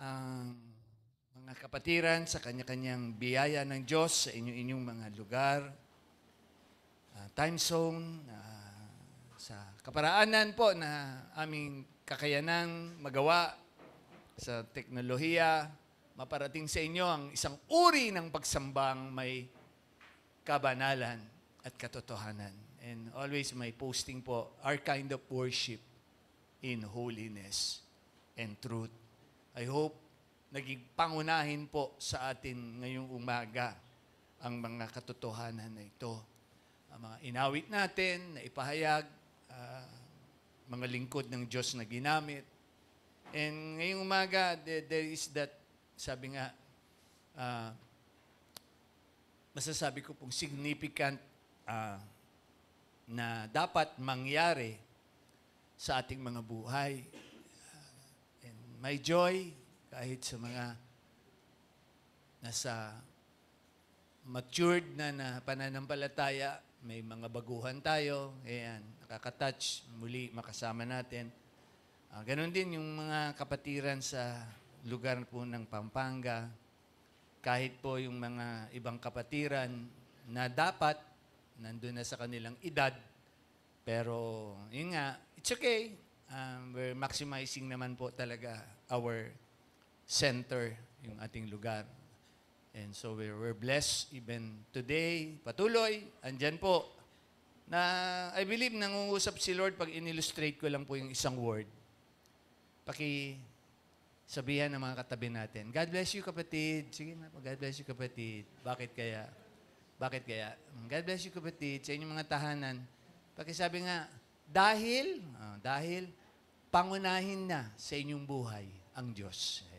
ang mga kapatiran sa kanya-kanyang biyaya ng Diyos sa inyong mga lugar, time zone, sa kaparaanan po na aming kakayanang magawa sa teknolohiya, maparating sa inyo ang isang uri ng pagsambang may kabanalan at katotohanan. And always may posting po, our kind of worship in holiness and truth. I hope naging pangunahin po sa atin ngayong umaga ang mga katotohanan na ito. Ang mga inawit natin na ipahayag, mga lingkod ng Diyos na ginamit. And ngayong umaga, there is that, sabi nga, masasabi ko pong significant na dapat mangyari sa ating mga buhay. And may joy kahit sa mga nasa matured na pananampalataya, may mga baguhan tayo, ayan, nakaka-touch, muli makasama natin. Ganon din yung mga kapatiran sa lugar po ng Pampanga, kahit po yung mga ibang kapatiran na dapat nandun na sa kanilang edad, pero yun nga, it's okay. We're maximizing naman po talaga our center, yung ating lugar. And so we're blessed even today. Patuloy, andyan po. Na I believe nangungusap si Lord pag in-illustrate ko lang po yung isang word. Sabihan ng mga katabi natin, God bless you kapatid. Sige na po, God bless you kapatid. Bakit kaya? Bakit kaya? God bless you kapatid sa inyong mga tahanan. Pakisabi nga, dahil pangunahin na sa inyong buhay ang Diyos.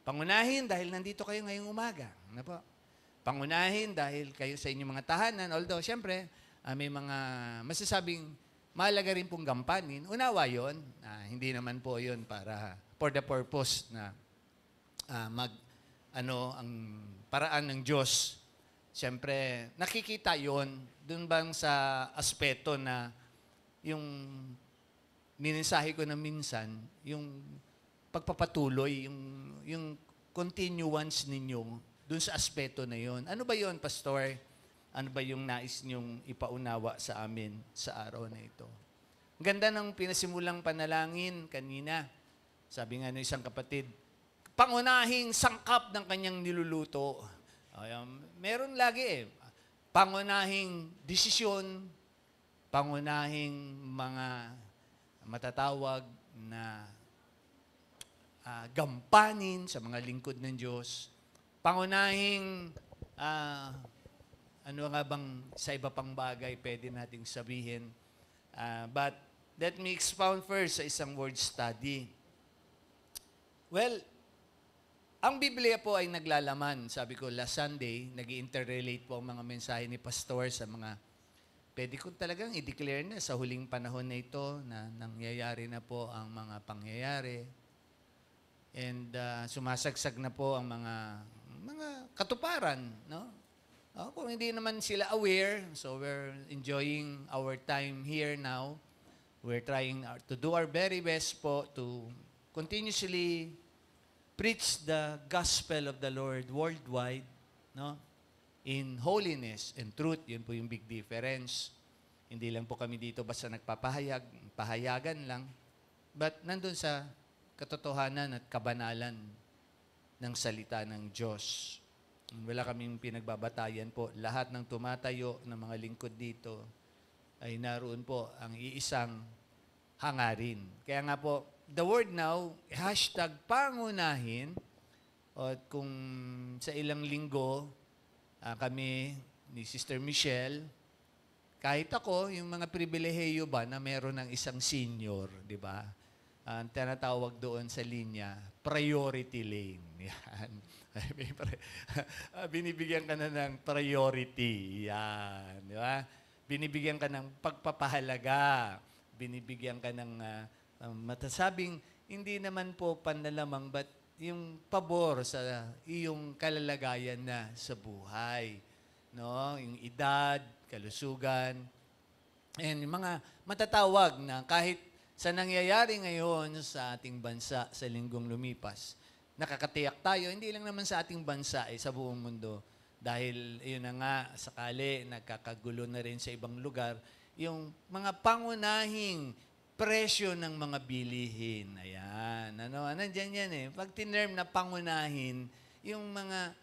Pangunahin dahil nandito kayo ngayong umaga. Ano po? Pangunahin dahil kayo sa inyong mga tahanan. Although, siyempre, may mga masasabing mahalaga rin pong gampanin. Unawa yun. Hindi naman po yun para for the purpose na ang paraan ng Diyos. Siyempre, nakikita yon dun bang sa aspeto na yung minisahe ko na minsan, yung pagpapatuloy, yung continuance ninyo dun sa aspeto na yon. Ano ba yon, Pastor? Ano ba yung nais niyong ipaunawa sa amin sa araw na ito? Ang ganda ng pinasimulang panalangin kanina. Sabi nga ng isang kapatid, pangunahing sangkap ng kanyang niluluto. Meron lagi pangunahing desisyon, pangunahing mga matatawag na gampanin sa mga lingkod ng Diyos. Pangunahing, ano nga bang sa iba pang bagay pwede nating sabihin. But let me expound first sa isang word study. Well, ang Biblia po ay naglalaman. Sabi ko, last Sunday, nag-interrelate po ang mga mensahe ni Pastor sa mga pwede ko talagang i-declare na sa huling panahon na ito na nangyayari na po ang mga pangyayari. And sumasagsag na po ang mga katuparan, no? Kung hindi naman sila aware, so we're enjoying our time here now. We're trying to do our very best po to continuously preach the gospel of the Lord worldwide, no? In holiness and truth, yun po yung big difference. Hindi lang po kami dito basta pahayagan lang, but nandun sa katotohanan at kabanalan ng salita ng Diyos. Wala kaming pinagbabatayan po. Lahat ng tumatayo ng mga lingkod dito ay naroon po ang iisang hangarin. Kaya nga po, the word now, #pangunahin. At kung sa ilang linggo, kami ni Sister Michelle, kahit ako, yung mga pribilehiyo ba na meron ng isang senior, di ba? Ang tinatawag doon sa linya, priority lane. Yan. Binibigyan ka na ng priority. Yan. Di ba? Binibigyan ka ng pagpapahalaga. Binibigyan ka ng matasabing, hindi naman po panlalamang, but yung pabor sa iyong kalalagayan na sa buhay. No? Yung edad, kalusugan, and yung mga matatawag na kahit Sa nangyayari ngayon sa ating bansa sa linggong lumipas, nakakatiyak tayo, hindi lang naman sa ating bansa, sa buong mundo. Dahil yun na nga, sakali, nagkakagulo na rin sa ibang lugar, yung mga pangunahing presyo ng mga bilihin. Ayan. Nandyan yan eh. Pag tinerm na pangunahin, yung mga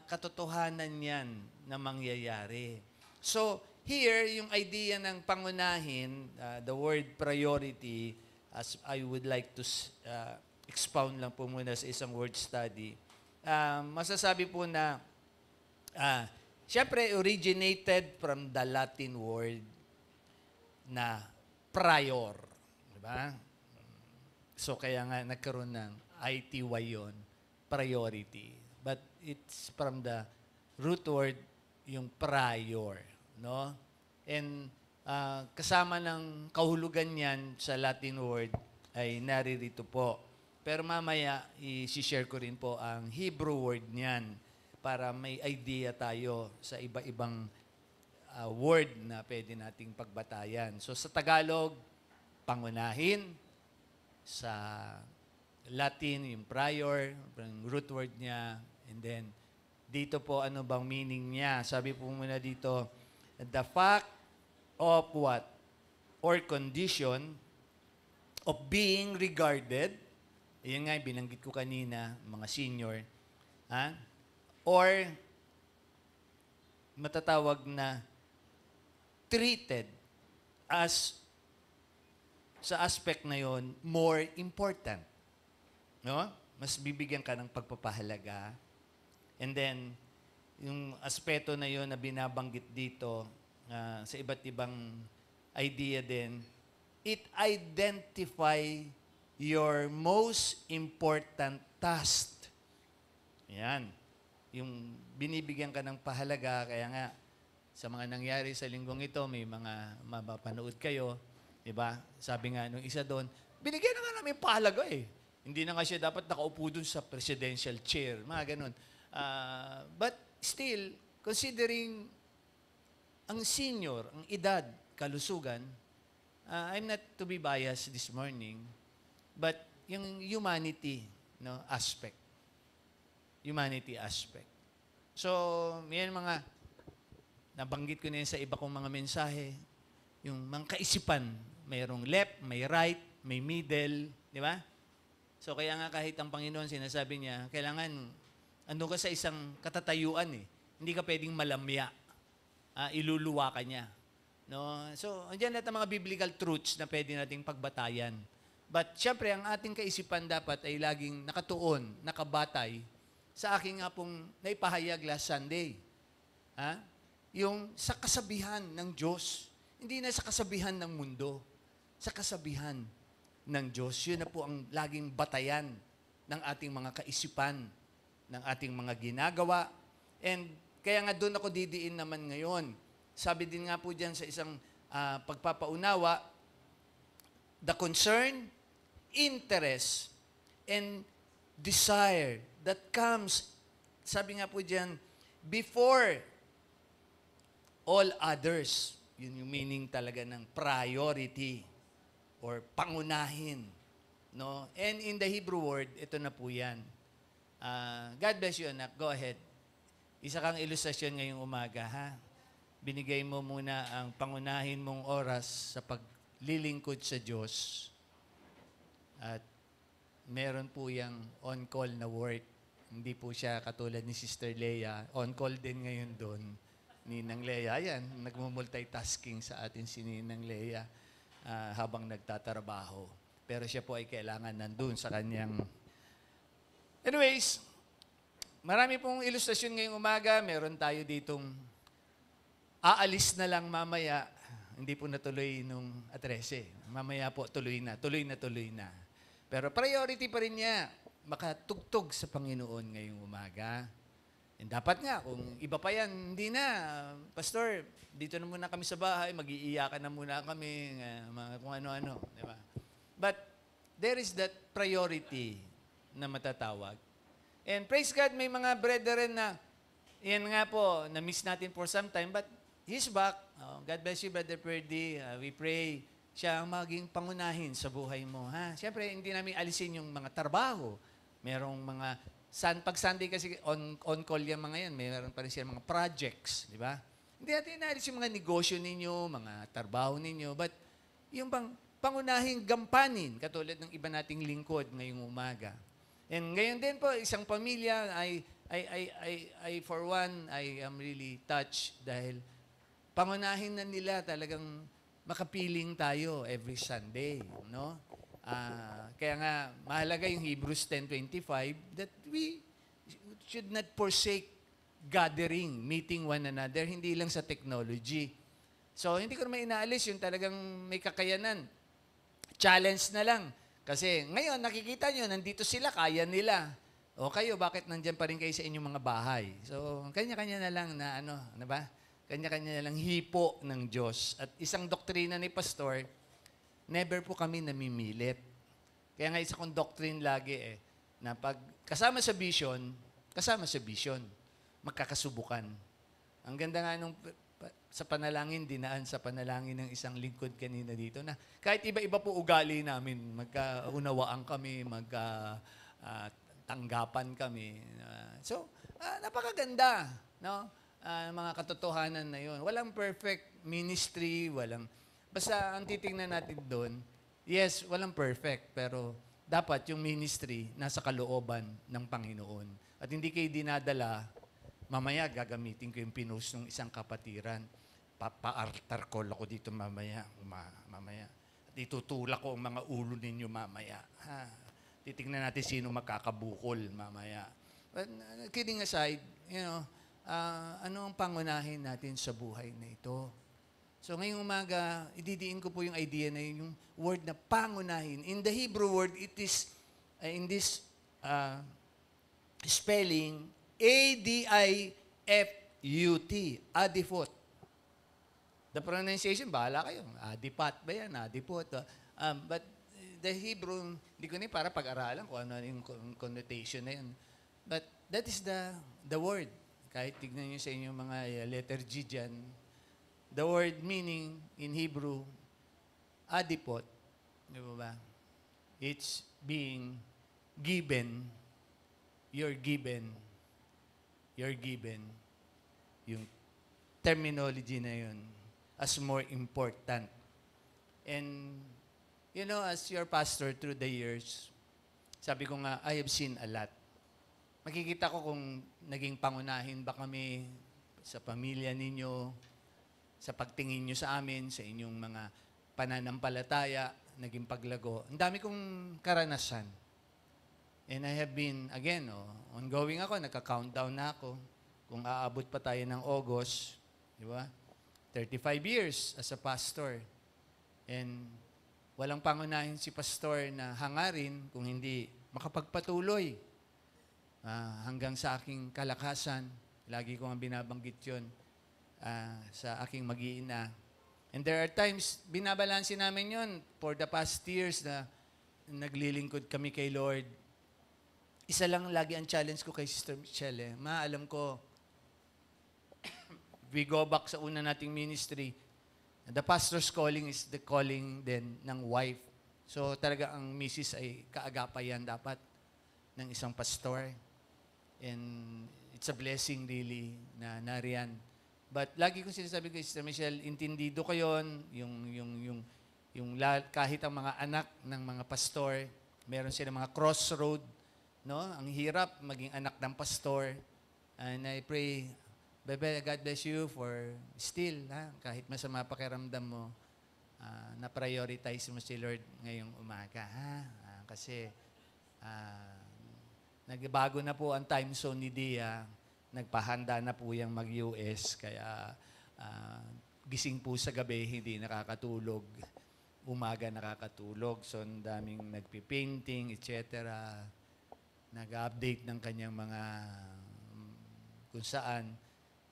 katotohanan yan na mangyayari. So, here, yung idea ng pangunahin, the word priority, as I would like to expound lang po muna sa isang word study, masasabi po na, syempre, originated from the Latin word na prior. Diba? So, kaya nga nagkaroon ng ITY yun, priority. But it's from the root word, yung prior. No? And kasama ng kahulugan niyan sa Latin word ay naririto po. Pero mamaya, i-share ko rin po ang Hebrew word niyan para may idea tayo sa iba-ibang word na pwede nating pagbatayan. So sa Tagalog, pangunahin. Sa Latin, yung prior, yung root word niya. And then, dito po, ano bang meaning niya? Sabi po muna dito, the fact of what? Or condition of being regarded. Ayan nga, binanggit ko kanina, mga senior. Or matatawag na treated as sa aspect na yon more important. No? Mas bibigyan ka ng pagpapahalaga. And then, yung aspeto na yon na binabanggit dito sa iba't ibang idea din, it identify your most important task. Yan. Yung binibigyan ka ng pahalaga, kaya nga, sa mga nangyari sa linggong ito, may mga mapapanood kayo, diba? Sabi nga nung isa doon, binigyan na nga namin pahalaga eh. Hindi na nga siya dapat nakaupo doon sa presidential chair, mga ganun. But still, considering ang senior, ang edad, kalusugan, I'm not to be biased this morning, but yung humanity aspect. Humanity aspect. So, yan mga, nabanggit ko na yan sa iba kong mga mensahe, yung mga kaisipan, mayroong left, may right, may middle, di ba? So, kaya nga kahit ang Panginoon, sinasabi niya, kailangan, ando ka sa isang katatayuan eh. Hindi ka pwedeng malamya. Iluluwa ka niya. No? So, andyan natin mga biblical truths na pwede nating pagbatayan. But, syempre, ang ating kaisipan dapat ay laging nakatuon, nakabatay sa aking nga pong naipahayag last Sunday. Yung sa kasabihan ng Diyos. Hindi na sa kasabihan ng mundo. Sa kasabihan ng Diyos. Yun na po ang laging batayan ng ating mga kaisipan, ng ating mga ginagawa. And kaya nga doon ako didiin naman ngayon. Sabi din nga po dyan sa isang pagpapaunawa, the concern, interest, and desire that comes, sabi nga po dyan, before all others. Yun yung meaning talaga ng priority or pangunahin. No? And in the Hebrew word, ito na po yan. God bless you, anak. Go ahead. Isa kang ilustrasyon ngayong umaga, ha? Binigay mo muna ang pangunahin mong oras sa paglilingkod sa Diyos. At meron po yung on-call na work. Hindi po siya katulad ni Sister Leia. On-call din ngayon doon. Ninang Leia, ayan, nagmumultitasking sa atin si Ninang Leia habang nagtatrabaho. Pero siya po ay kailangan nandun sa kanyang... Anyways, marami pong ilustrasyon ngayong umaga. Meron tayo ditong aalis na lang mamaya. Hindi po natuloy nung 13. Mamaya po, tuloy na. Pero priority pa rin niya makatugtog sa Panginoon ngayong umaga. And dapat nga, kung iba pa yan, hindi na. Pastor, dito na muna kami sa bahay, mag-iiyakan na muna kami, mga kung ano-ano. Diba? But there is that priority na matatawag. And praise God, may mga brethren na, yan nga po, na-miss natin for some time, but he's back. God bless you, Brother Perdy. We pray siya ang maging pangunahin sa buhay mo. Ha? Siyempre, hindi namin alisin yung mga trabaho. Merong mga, pag Sunday kasi on-call yung mga yan, meron pa rin siya mga projects, di ba? Hindi natin inaalis yung mga negosyo ninyo, mga trabaho ninyo, but yung bang pangunahing gampanin, katulad ng iba nating lingkod ngayong umaga. And ngayon din po, isang pamilya, I for one, I am really touched dahil pangunahin na nila talagang makapiling tayo every Sunday, no? Kaya nga, mahalaga yung Hebrews 10:25 that we should not forsake gathering, meeting one another, hindi lang sa technology. So, hindi ko naman inaalis yung talagang may kakayanan. Challenge na lang. Kasi ngayon, nakikita nyo, nandito sila, kaya nila. O kayo, bakit nandyan pa rin kayo sa inyong mga bahay? So, kanya-kanya na lang na ano ba? Kanya-kanya na lang hipo ng Diyos. At isang doktrina ni Pastor, never po kami namimilit. Kaya nga isa kong doctrine lagi na pag kasama sa vision, magkakasubukan. Ang ganda nga nung sa panalangin, dinaan sa panalangin ng isang lingkod kanina dito na kahit iba-iba po ugali namin, magkaunawaan kami, magkatanggapan kami. Napakaganda, no? Mga katotohanan na yun. Walang perfect ministry, basta ang titingnan natin doon, yes, walang perfect, pero dapat yung ministry nasa kalooban ng Panginoon. At hindi kayo dinadala, mamaya gagamitin ko yung pinost ng isang kapatiran. Pa-altar call ako dito mamaya. At itutulak ko ang mga ulo ninyo mamaya. Titingnan natin sino makakabukol mamaya. But kidding aside, ano ang pangunahin natin sa buhay na ito? So ngayong umaga, ididiin ko po yung idea na yung word na pangunahin. In the Hebrew word, it is, in this spelling, A-D-I-F-U-T, adifot. The pronunciation, bahala kayo. Adipat ba yan? Adipot. But the Hebrew, hindi ko na para pag-aralan kung ano yung connotation na yun. But that is the word. Kahit tignan nyo sa inyong mga letter G dyan, the word meaning in Hebrew, adipot, di ba? It's being given, you're given, yung terminology na yun, as more important. And, as your pastor through the years, sabi ko nga, I have seen a lot. Makikita ko kung naging pangunahin ba kami sa pamilya ninyo, sa pagtingin nyo sa amin, sa inyong mga pananampalataya, naging paglago. Ang dami kong karanasan. And I have been, again, ongoing ako, nagka-countdown na ako. Kung aabot pa tayo ng August, di ba? 35 years as a pastor. And walang pangunahin si pastor na hangarin kung hindi makapagpatuloy hanggang sa aking kalakasan. Lagi ko nga binabanggit yun sa aking mag-iina. And there are times, binabalansin namin yun for the past years na naglilingkod kami kay Lord. Isa lang lagi ang challenge ko kay Sister Michelle. Alam ko, we go back sa una nating ministry, the pastor's calling is the calling din ng wife. So talaga ang misis ay kaagapayan dapat ng isang pastor. And it's a blessing really na nariyan. But lagi kong sinasabi kay Sister Michelle, intindido ko yun, kahit ang mga anak ng mga pastor, meron silang mga crossroad, no? Ang hirap maging anak ng pastor. And I pray, Bebe, God bless you for still, kahit masama pakiramdam mo, na-prioritize mo si Lord ngayong umaga. Kasi nagbago na po ang time zone ni Dia. Nagpahanda na po yung mag-US. Kaya gising po sa gabi, hindi nakakatulog. Umaga nakakatulog. So, ang daming nagpipainting, etc. Nag-update ng kanyang mga kung saan.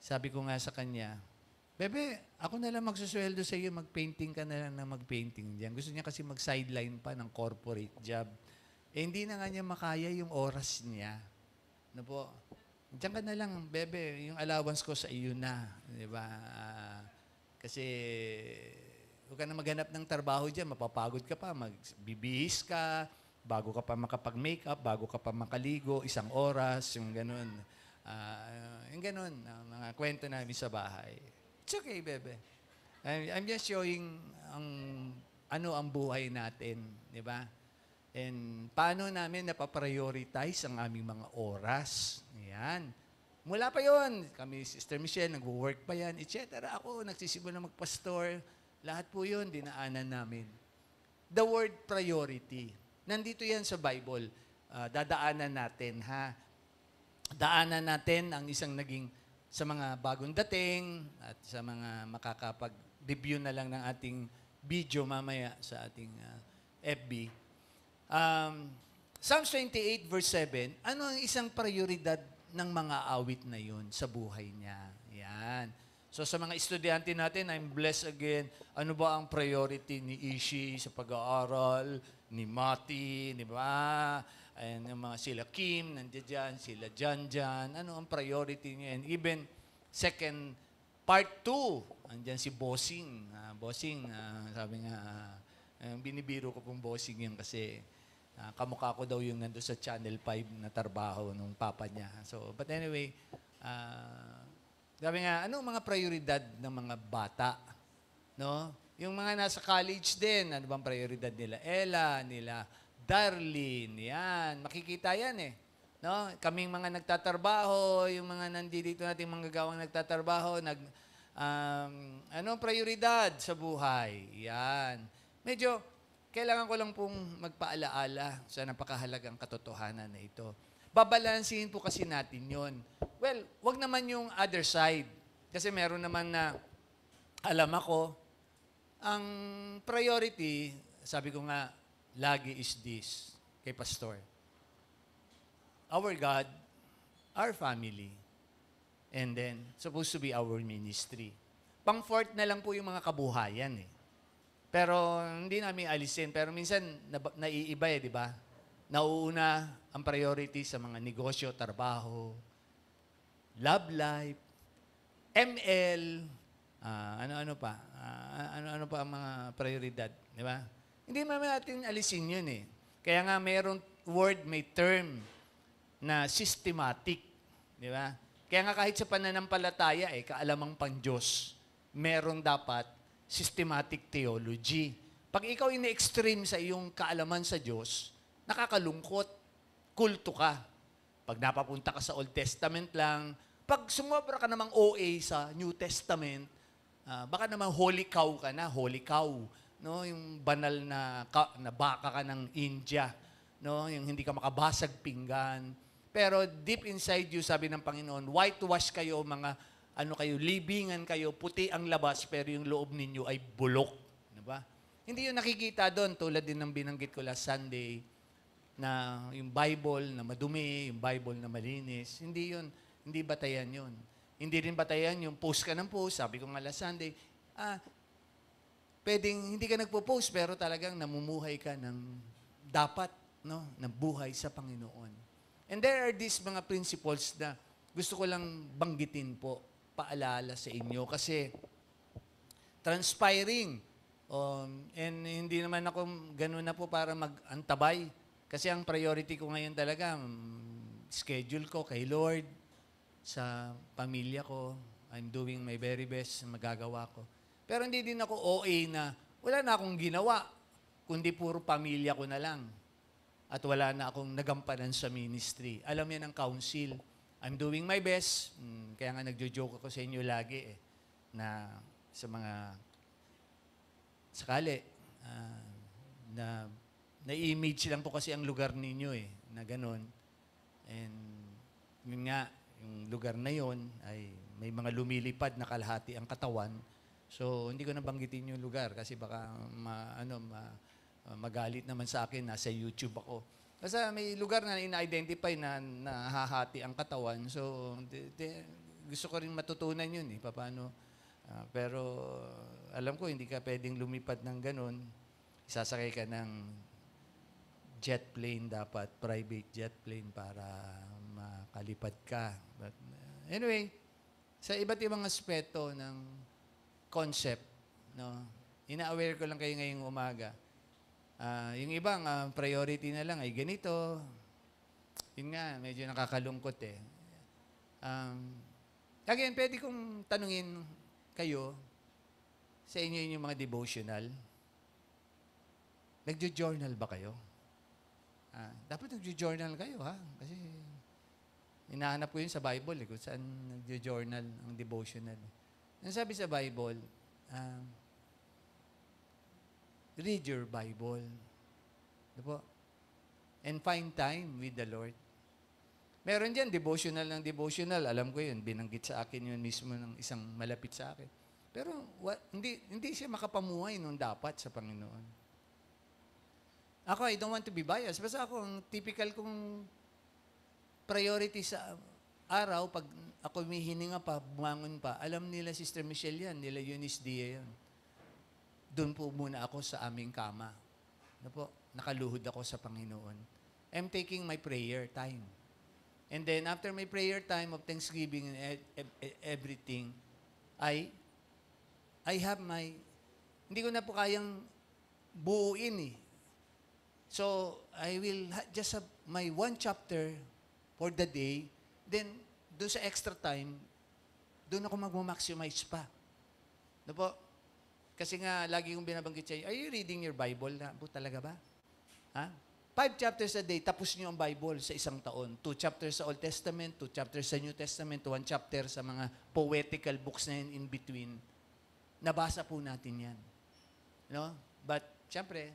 Sabi ko nga sa kanya, Bebe, ako na lang magsusweldo sa iyo, mag-painting ka na lang na mag-painting diyan. Gusto niya kasi mag-sideline pa ng corporate job. Hindi na nga niya makaya yung oras niya. Ano po? Diyan ka na lang, Bebe, yung allowance ko sa iyo na. Di ba? Kasi Huwag ka na maghanap ng trabaho dyan. Mapapagod ka pa. Magbibihis ka. Bago ka pa makapag-makeup. Bago ka pa makaligo. 1 oras. Yung ganun. Yung ganun. Mga kwento namin sa bahay. It's okay, bebe. I'm just showing ano ang buhay natin. Di ba? And paano namin napaprioritize ang aming mga oras. Yan. Mula pa yon, kami, Sister Michelle, nag-work pa yan, etc. Ako, nagsisimula magpastor. Lahat po yun, dinaanan namin. The word priority. Nandito yan sa Bible. Dadaanan natin, ha? Daanan natin ang isang naging sa mga bagong dating at sa mga makakapag-review na lang ng ating video mamaya sa ating FB. Psalms 28 verse 7, ano ang isang prioridad ng mga awit na yun sa buhay niya? Yan. So sa mga estudyante natin, I'm blessed again. Ano ba ang priority ni Ishi sa pag-aaral, ni Mati, di ba? And yung mga sila Kim, nandiyan dyan, sila Jan. Ano ang priority niya? And even second, part 2, andyan si Bossing. Bossing, sabi nga, binibiro ko pong Bossing yun kasi kamukha ko daw yung nando sa Channel 5 na trabaho nung papa niya. So, but anyway, sabi nga, anong mga prioridad ng mga bata? No? Yung mga nasa college din, ano bang prioridad nila? Ella, nila Darlene, yan. Makikita yan eh. No? Kaming mga nagtatrabaho, yung mga nandito nating mga gawang nagtatrabaho, anong prioridad sa buhay? Yan. Medyo, kailangan ko lang pong magpaalaala sa napakahalagang katotohanan na ito. Babalansin po kasi natin yon. Well, wag naman yung other side. Kasi meron naman na, alam ako, ang priority, sabi ko nga, lagi is this, kay Pastor. Our God, our family, and then, supposed to be our ministry. Pang-fourth na lang po yung mga kabuhayan eh. Pero hindi namin alisin. Pero minsan, naiiba di ba? Nauuna ang priority sa mga negosyo, trabaho, love life, ML, ano-ano pa. Ano-ano pa ang mga prioridad, di ba? Hindi naman natin alisin yun eh. Kaya nga mayroong word, may term na systematic, di ba? Kaya nga kahit sa pananampalataya kaalamang pang-Diyos, meron dapat systematic theology. Pag ikaw ine-extreme sa iyong kaalaman sa Diyos, nakakalungkot, kulto ka. Pag napapunta ka sa Old Testament lang, pag sumobra ka namang OA sa New Testament, baka naman holy cow ka na, holy cow. No? Yung banal na baka ka ng India. No? Yung hindi ka makabasag pinggan. Pero deep inside you, sabi ng Panginoon, whitewash kayo mga libingan kayo, puti ang labas, pero yung loob ninyo ay bulok. Diba? Hindi yun nakikita doon, tulad din ng binanggit ko last Sunday, na yung Bible na madumi, yung Bible na malinis. Hindi yun, hindi batayan yun. Hindi rin batayan yung post ka ng post, sabi ko nga last Sunday, pwedeng hindi ka nagpo-post, pero talagang namumuhay ka ng dapat, no, na buhay sa Panginoon. And there are these mga principles na gusto ko lang banggitin po, paalala sa inyo kasi transpiring. And hindi naman ako gano'n na po para mag-antabay. Kasi ang priority ko ngayon talaga, schedule ko kay Lord, sa pamilya ko. I'm doing my very best, magagawa ko. Pero hindi din ako OA na wala na akong ginawa, kundi puro pamilya ko na lang. At wala na akong nagampanan sa ministry. Alam yan ang council. I'm doing my best. Kaya nga nagjo-joke ako sa inyo lagi na sa mga sakali na na-image lang po kasi ang lugar ninyo na ganun. And yun nga, yung lugar na yon ay may mga lumilipad na kalahati ang katawan. So, hindi ko nabanggitin yung lugar kasi baka magalit naman sa akin, nasa YouTube ako. Kasi may lugar na ina-identify na nahahati ang katawan. So, gusto ko rin matutunan yun paano. Pero alam ko, hindi ka pwedeng lumipad ng ganun. Isasakay ka ng jet plane dapat, private jet plane para makalipad ka. But anyway, sa iba't ibang aspeto ng concept, no, ina-aware ko lang kayo ngayong umaga. Yung ibang priority na lang ay ganito. Yun nga, medyo nakakalungkot eh. Again, pwede kong tanungin kayo sa inyo yung mga devotional. Nagjo-journal ba kayo? Dapat nagjo-journal kayo, ha? Kasi hinahanap ko yun sa Bible, kung saan nagjo-journal ang devotional. Ang sabi sa Bible, read your Bible. Diba? And find time with the Lord. Meron dyan, devotional ng devotional. Alam ko yun, binanggit sa akin yun mismo ng isang malapit sa akin. Pero hindi siya makapamuhay nung dapat sa Panginoon. Ako, I don't want to be biased. Basta ako, ang typical kong priority sa araw, pag ako may hininga pa, bumangon pa, alam nila Sister Michelle yan, nila Eunice Dia yan. Doon po muna ako sa aming kama. Ano po? Nakaluhod ako sa Panginoon. I'm taking my prayer time. And then, after my prayer time of Thanksgiving and everything, I have my, hindi ko na po kayang buuin eh. So, I will just have my one chapter for the day. Then, doon sa extra time, doon ako mag-maximize pa. Ano po? Kasi nga, lagi kong binabanggit sa inyo, are you reading your Bible? Po talaga ba? Ha? 5 chapters a day, tapos niyo ang Bible sa isang taon. 2 chapters sa Old Testament, 2 chapters sa New Testament, 1 chapter sa mga poetical books na yun in between. Nabasa po natin yan. No? But, syempre,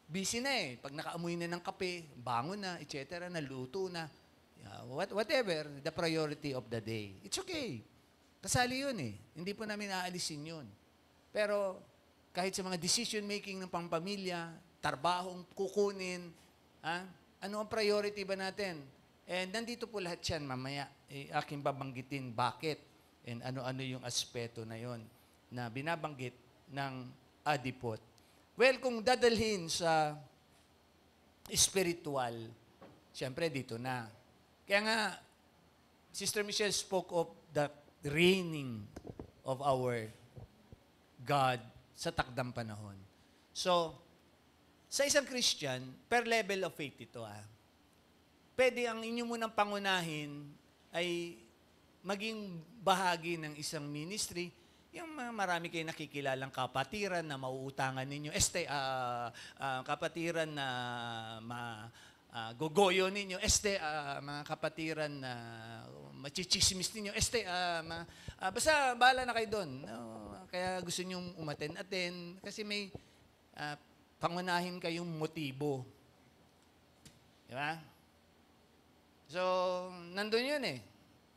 busy na eh. Pag nakaamoy na ng kape, bangon na, etc., naluto na. Whatever, the priority of the day. It's okay. Kasali yun eh. Hindi po namin aalisin yun. Pero, kahit sa mga decision-making ng pangpamilya, trabahong kukunin, ano ang priority ba natin? And nandito po lahat yan mamaya. Aking babanggitin bakit and ano-ano yung aspeto na yon na binabanggit ng adipot. Well, kung dadalhin sa spiritual, siyempre dito na. Kaya nga, Sister Michelle spoke of the reigning of our God sa takdang panahon. So, sa isang Christian, per level of faith ito pwede ang inyo munang pangunahin ay maging bahagi ng isang ministry, yung marami kayong nakikilalang kapatiran na mauutangan ninyo, kapatiran na gogoyo ninyo, mga kapatiran na machichismis ninyo, basta bahala na kayo doon. No? Kaya gusto nyong umaten-aten kasi may pangunahin kayong motibo. Di ba? So, nandun yun eh.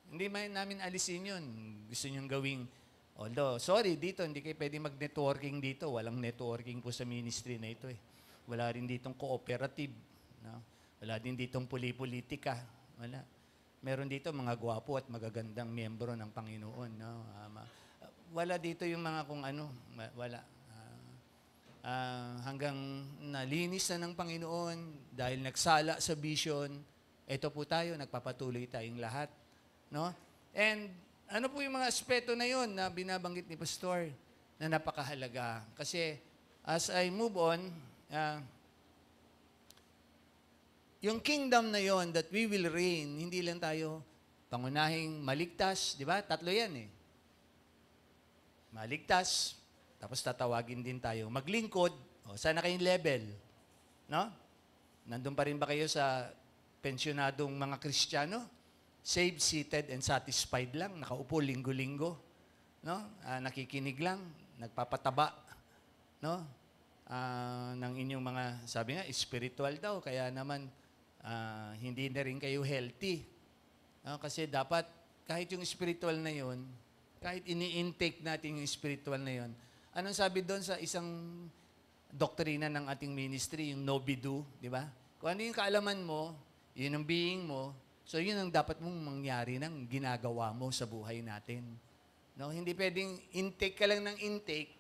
Hindi namin alisin yun. Gusto nyong gawing, although, sorry, dito, hindi kayo pwede mag-networking dito. Walang networking po sa ministry na ito eh. Wala rin ditong cooperative. No? Wala din ditong politika. Wala. Meron dito mga gwapo at magagandang miyembro ng Panginoon. No? Wala dito yung mga kung ano. Wala. Hanggang nalinis na ng Panginoon dahil nagsala sa vision, ito po tayo, nagpapatuloy tayong lahat. No? And ano po yung mga aspeto na yon na binabanggit ni Pastor na napakahalaga? Kasi as I move on, yung kingdom na yon that we will reign, hindi lang tayo pangunahing maligtas, di ba? 3 yan eh. Maligtas, tapos tatawagin din tayo. Maglingkod, sana kayong level. No? Nandun pa rin ba kayo sa pensyonadong mga Kristiyano? Saved, seated, and satisfied lang. Nakaupo linggo-linggo. No? Nakikinig lang. Nagpapataba. No? Ng inyong mga, sabi nga, spiritual daw. Kaya naman, hindi na rin kayo healthy. No? Kasi dapat, kahit yung spiritual na yon, kahit ini-intake natin yung spiritual na yon, anong sabi doon sa isang doktrina ng ating ministry, yung no be do, di ba? Kung ano yung kaalaman mo, yun ang being mo, so yun ang dapat mong mangyari ng ginagawa mo sa buhay natin. No? Hindi pwedeng intake ka lang ng intake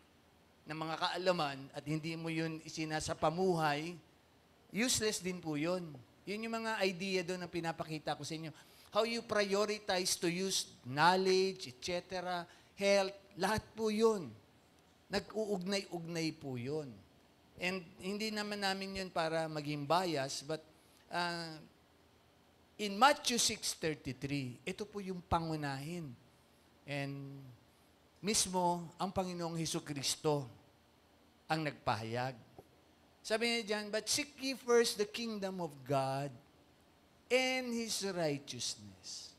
ng mga kaalaman at hindi mo yun isinasapamuhay, useless din po yun. Yun yung mga idea doon na pinapakita ko sa inyo. How you prioritize to use knowledge, etc., health, lahat po yun. nag-uugnay-ugnay po yun. And hindi naman namin yun para maging bias, but in Matthew 6:33, ito po yung pangunahin. And mismo, ang Panginoong Hesukristo ang nagpahayag. Sabi niya dyan, but seek ye first the kingdom of God and His righteousness.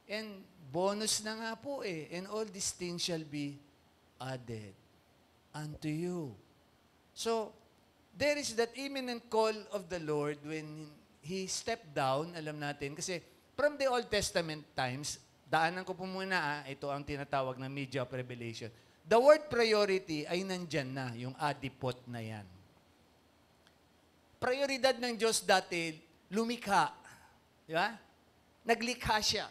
And bonus na nga po and all these things shall be added unto you. So, there is that imminent call of the Lord when He stepped down, alam natin, kasi from the Old Testament times, daanan ko po muna, ito ang tinatawag na media of revelation. The word priority ay nandyan na, yung adipot na yan. Prioridad ng Diyos dati, lumikha. Di ba? Naglikha siya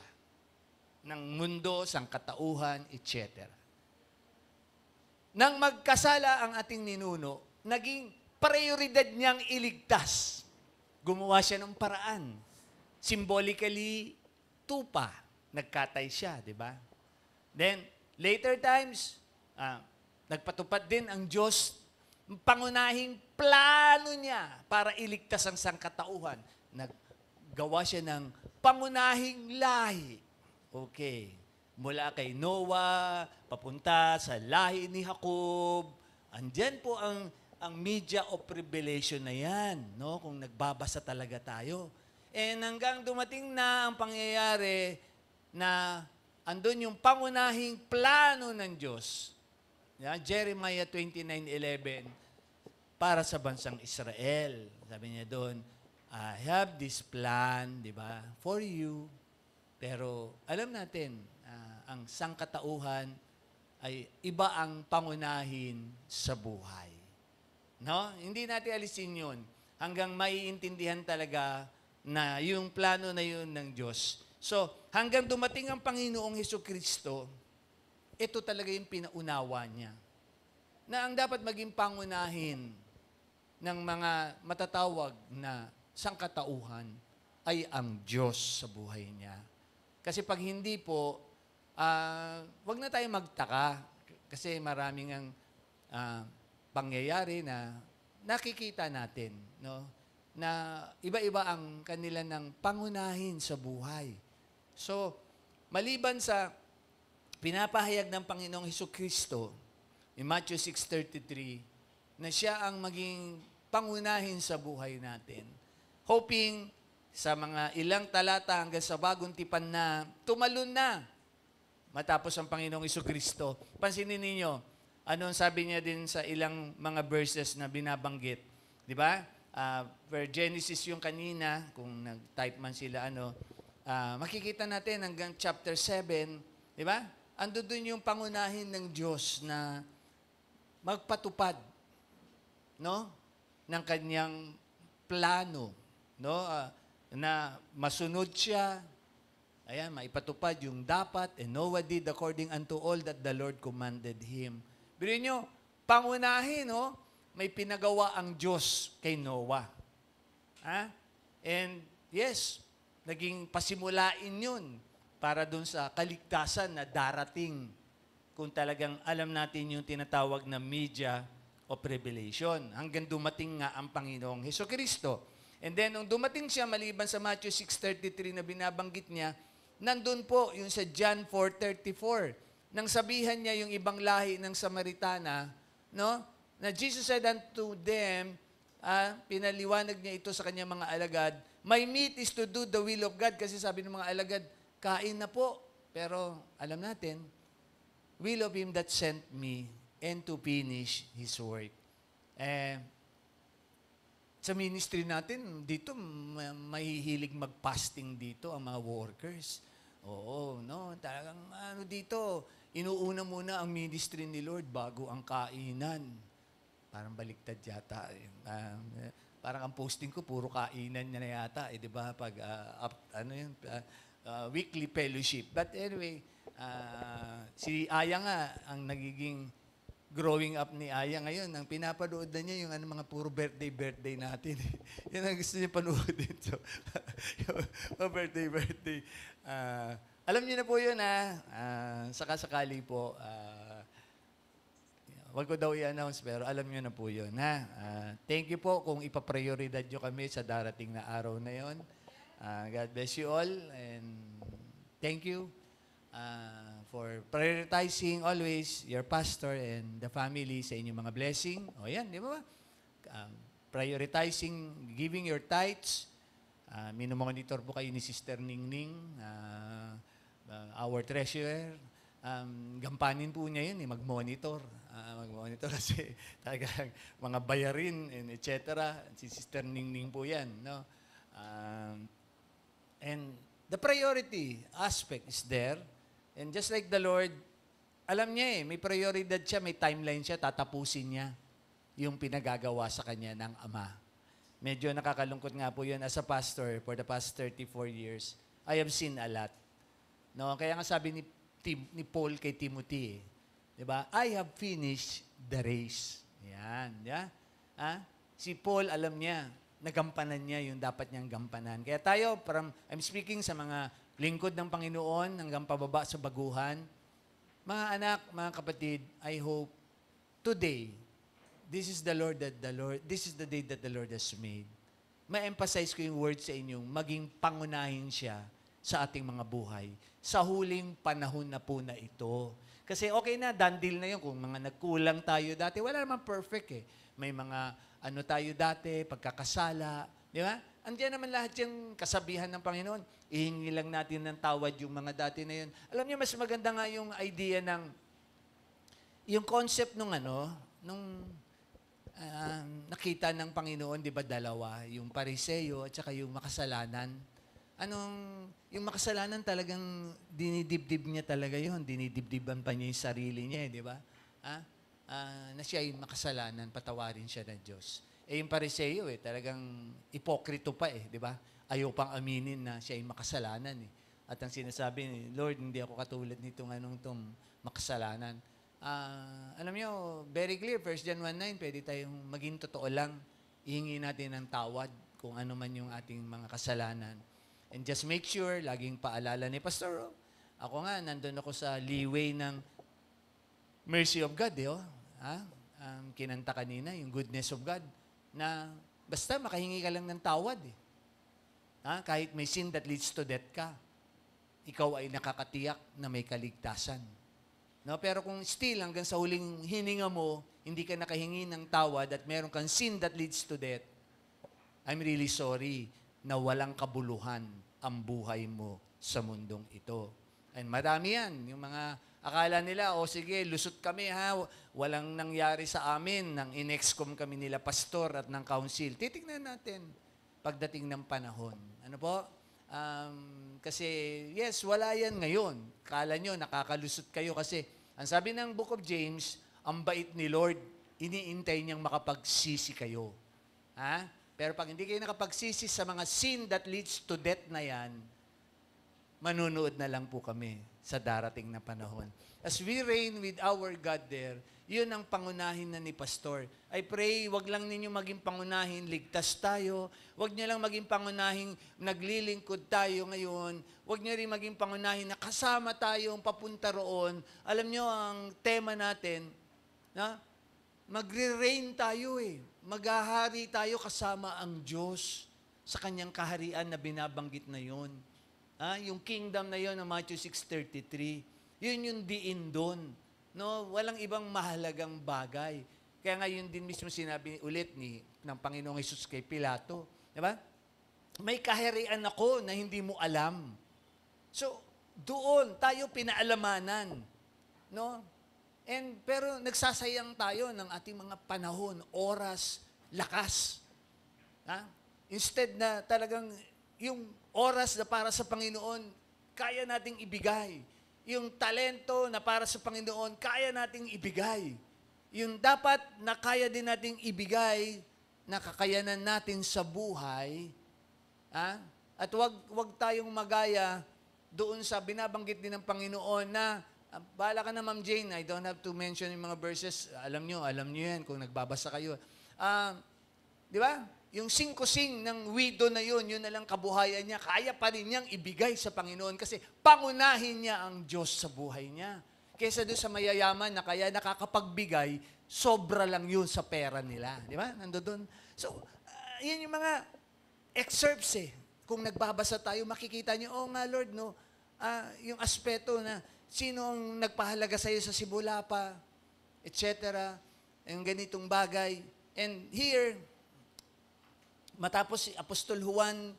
ng mundo, sangkatauhan, etc. Nang magkasala ang ating ninuno, naging prioridad niyang iligtas. Gumawa siya ng paraan. Symbolically, tupa. Nagkatay siya, di ba? Then, later times, nagpatupad din ang Diyos pangunahing plano niya para iligtas ang sangkatauhan. Naggawa siya ng pangunahing lahi. Okay. Mula kay Noah, papunta sa lahi ni Jacob. Andyan po ang media of revelation na yan, no? Kung nagbabasa talaga tayo. And hanggang dumating na ang pangyayari na andun yung pangunahing plano ng Diyos. Jeremiah 29:11, para sa bansang Israel. Sabi niya doon, I have this plan, di ba, for you. Pero alam natin, ang sangkatauhan ay iba ang pangunahin sa buhay. No? Hindi natin alisin yun hanggang maiintindihan talaga na yung plano na yun ng Diyos. So, hanggang dumating ang Panginoong Hesukristo, ito talaga yung pinaunawa niya. Na ang dapat maging pangunahin ng mga matatawag na sangkatauhan ay ang Diyos sa buhay niya. Kasi pag hindi po, wag na tayo magtaka. Kasi maraming ang pangyayari na nakikita natin, no? Na iba-iba ang kanila ng pangunahin sa buhay. So, maliban sa pinapahayag ng Panginoong Hesukristo, in Matthew 6:33, na siya ang maging pangunahin sa buhay natin. Hoping sa mga ilang talata hanggang sa bagong tipan na tumalon na matapos ang Panginoong Hesukristo. Pansinin ninyo, anong sabi niya din sa ilang mga verses na binabanggit. Di ba? Per Genesis yung kanina, kung nag-type man sila, makikita natin hanggang chapter 7, di ba? Ando doon yung pangunahin ng Diyos na magpatupad, no? Ng kanyang plano, no? Na masunod siya, ayan, maipatupad yung dapat, and Noah did according unto all that the Lord commanded him. Pero nyo, pangunahin, no? May pinagawa ang Diyos kay Noah. And yes, naging pasimulain yun para dun sa kaligtasan na darating kung talagang alam natin yung tinatawag na media of revelation. Hanggang dumating nga ang Panginoong Hesukristo. And then, nung dumating siya, maliban sa Matthew 6:33 na binabanggit niya, nandun po yung sa John 4:34. Nang sabihan niya yung ibang lahi ng Samaritana, no? Na Jesus said unto them, pinaliwanag niya ito sa kanyang mga alagad, my meat is to do the will of God. Kasi sabi ng mga alagad, kain na po. Pero alam natin, will of Him that sent me and to finish His work. Sa ministry natin, dito, mahihilig mag-fasting dito ang mga workers. Oo, no? Talagang dito, inuuna muna ang ministry ni Lord bago ang kainan. Parang baliktad yata. Parang ang posting ko, puro kainan niya na yata. Di ba? Pag, weekly fellowship. But anyway, si Aya nga, ang nagiging growing up ni Aya ngayon, ang pinapanood na niya yung mga puro birthday natin. Yan ang gusto niya panoodin. So, yung birthday. Alam niyo na po yun, sakasakali po, wag ko daw i-announce, pero alam nyo na po yun. Ha? Thank you po kung ipaprioridad nyo kami sa darating na araw na yon. God bless you all, and thank you for prioritizing always your pastor and the family sa inyong mga blessing. O yan, di ba? Prioritizing, giving your tithes. Minomonitor po kayo ni Sister Ningning, our treasurer. Gampanin po niya yun, mag-monitor. Mag-monitor kasi talagang mga bayarin, and et cetera. Si Sister Ningning po yan. No? And the priority aspect is there. And just like the Lord, alam niya may prioridad siya, may timeline siya, tatapusin niya yung pinagagawa sa kanya ng Ama. Medyo nakakalungkot nga po yun as a pastor for the past 34 years. I have seen a lot. No, kaya nga sabi ni Paul kay Timothy, 'di ba? I have finished the race. Yan, yeah? Si Paul alam niya, nagampanan niya yung dapat niyang gampanan. Kaya tayo, I'm speaking sa mga lingkod ng Panginoon hanggang pababa sa baguhan. Mga anak, mga kapatid, I hope today, this is the day that the Lord has made. Ma-emphasize ko yung word sa inyong maging pangunahin siya sa ating mga buhay. Sa huling panahon na po na ito. Kasi okay na, done deal na yun. Kung mga nagkulang tayo dati, wala naman perfect eh. May mga tayo dati, pagkakasala. Di ba? Andiyan naman lahat yung kasabihan ng Panginoon. Ihingi lang natin ng tawad yung mga dati na yun. Alam niyo, mas maganda nga yung idea ng, yung concept nung nakita ng Panginoon, di ba, dalawa, yung Pariseo at saka yung makasalanan. Yung makasalanan talagang dinidibdib niya talaga yun. Dinidibdiban pa niya yung sarili niya, di ba? Na siya yung makasalanan, patawarin siya ng Diyos. Yung Pariseo, talagang ipokrito pa di ba? Ayaw pang aminin na siya yung makasalanan. At ang sinasabi ni Lord, hindi ako katulad nitong makasalanan. Alam niyo, very clear, 1 John 1:9, pwede tayong maging totoo lang. Ihingi natin ng tawad kung ano man yung ating mga kasalanan. And just make sure, laging paalala ni Pastor, ako nga, nandun ako sa leeway ng mercy of God, kinanta kanina, yung goodness of God, na basta makahingi ka lang ng tawad. Kahit may sin that leads to death ka, ikaw ay nakakatiyak na may kaligtasan. No, pero kung still hanggang sa huling hininga mo, hindi ka nakahingi ng tawad at meron kang sin that leads to death, I'm really sorry na walang kabuluhan ang buhay mo sa mundong ito. And marami yan. Yung mga akala nila, sige, lusot kami walang nangyari sa amin nang in-excom kami nila pastor at ng council. Titignan natin pagdating ng panahon. Ano po? Kasi, yes, wala yan ngayon. Kala nyo, nakakalusot kayo kasi, ang sabi ng Book of James, ang bait ni Lord, iniintay niyang makapagsisi kayo. Pero pag hindi kayo nakapagsisi sa mga sin that leads to death na yan, manunood na lang po kami sa darating na panahon. As we reign with our God there, yun ang pangunahin na ni Pastor. I pray, wag lang ninyo maging pangunahin, ligtas tayo. Wag niyo lang maging pangunahin, naglilingkod tayo ngayon. Wag niyo rin maging pangunahin na kasama tayong papunta roon. Alam niyo, ang tema natin, magre-reign tayo Maghahari tayo kasama ang Diyos sa kanyang kaharian na binabanggit na yun. Yung kingdom na yun ng Matthew 6:33, yun yung diin doon. No, walang ibang mahalagang bagay. Kaya nga yun din mismo sinabi ulit ng Panginoong Hesus kay Pilato. Diba? May kaharian ako na hindi mo alam. So, doon tayo pinaalamanan. No? Pero nagsasayang tayo ng ating mga panahon, oras, lakas. Instead na talagang yung oras na para sa Panginoon, kaya nating ibigay. Yung talento na para sa Panginoon, kaya nating ibigay. Yung dapat na kaya din nating ibigay, na kakayanan natin sa buhay, at wag tayong magaya doon sa binabanggit din ng Panginoon na, bahala ka na, Ma'am Jane, I don't have to mention yung mga verses, alam nyo yan kung nagbabasa kayo. Di ba? Yung sing ng widow na yun na lang kabuhayan niya, kaya pa rin niyang ibigay sa Panginoon kasi pangunahin niya ang Diyos sa buhay niya. kesa doon sa mayayaman na kaya nakakapagbigay, sobra lang yun sa pera nila. Di ba? Nandoon. So, yun yung mga excerpts eh. Kung nagbabasa tayo, makikita niyo, oh nga Lord, no, yung aspeto na sino ang nagpahalaga sa iyo sa Sibulapa, etc. Yung ganitong bagay. And here, matapos si Apostol Juan,